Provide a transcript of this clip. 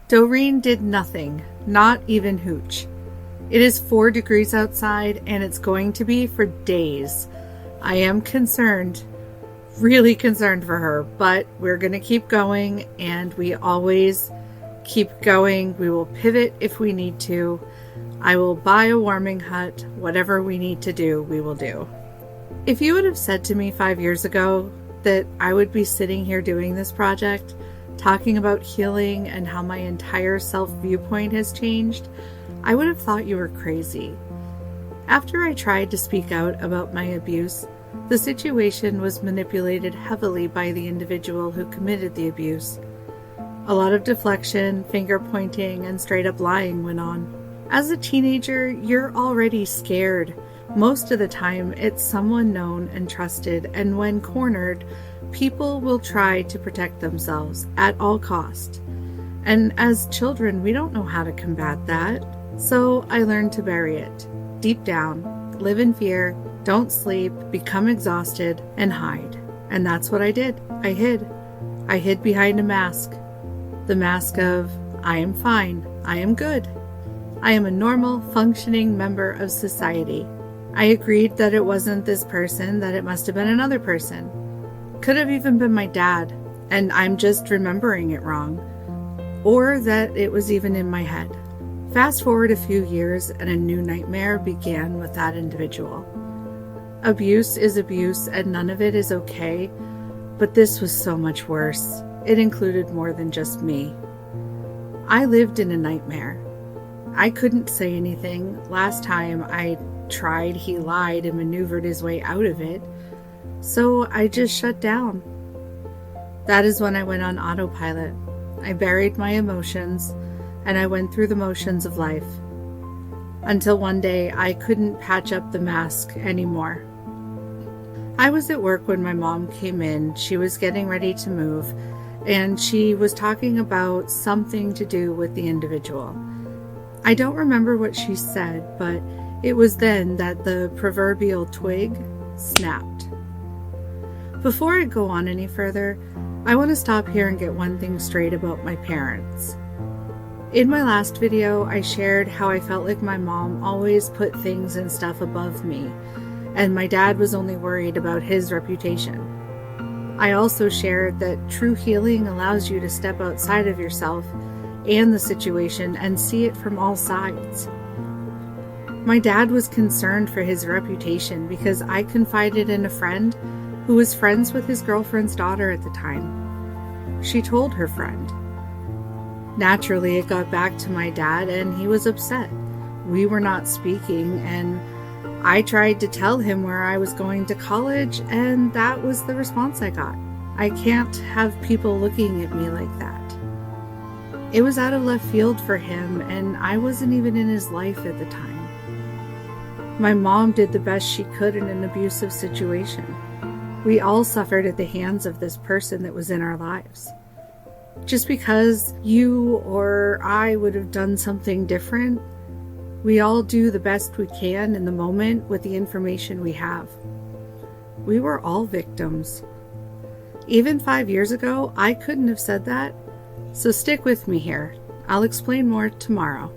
Doreen did nothing, not even hooch. It is 4 degrees outside and it's going to be for days. I am concerned, really concerned for her, but we're going to keep going, and we always keep going. We will pivot if we need to. I will buy a warming hut. Whatever we need to do, we will do. If you would have said to me 5 years ago that I would be sitting here doing this project, talking about healing and how my entire self-viewpoint has changed, I would have thought you were crazy. After I tried to speak out about my abuse, the situation was manipulated heavily by the individual who committed the abuse. A lot of deflection, finger pointing, and straight up lying went on. As a teenager, you're already scared. Most of the time, it's someone known and trusted, and when cornered, people will try to protect themselves at all cost. And as children, we don't know how to combat that. So I learned to bury it deep down, live in fear, don't sleep, become exhausted, and hide. And that's what I did. I hid. I hid behind a mask. The mask of, I am fine, I am good. I am a normal, functioning member of society. I agreed that it wasn't this person, that it must have been another person. Could have even been my dad, and I'm just remembering it wrong. Or that it was even in my head. Fast forward a few years and a new nightmare began with that individual. Abuse is abuse and none of it is okay, but this was so much worse. It included more than just me. I lived in a nightmare. I couldn't say anything. Last time I tried, he lied and maneuvered his way out of it. So I just shut down. That is when I went on autopilot. I buried my emotions and I went through the motions of life. Until one day I couldn't patch up the mask anymore. I was at work when my mom came in. She was getting ready to move, and she was talking about something to do with the individual. I don't remember what she said, but it was then that the proverbial twig snapped. Before I go on any further, I want to stop here and get one thing straight about my parents. In my last video, I shared how I felt like my mom always put things and stuff above me, and my dad was only worried about his reputation. I also shared that true healing allows you to step outside of yourself and the situation and see it from all sides. My dad was concerned for his reputation because I confided in a friend who was friends with his girlfriend's daughter at the time. She told her friend. Naturally, it got back to my dad and he was upset. We were not speaking, and I tried to tell him where I was going to college, and that was the response I got. I can't have people looking at me like that. It was out of left field for him, and I wasn't even in his life at the time. My mom did the best she could in an abusive situation. We all suffered at the hands of this person that was in our lives. Just because you or I would have done something different, we all do the best we can in the moment with the information we have. We were all victims. Even 5 years ago, I couldn't have said that. So stick with me here. I'll explain more tomorrow.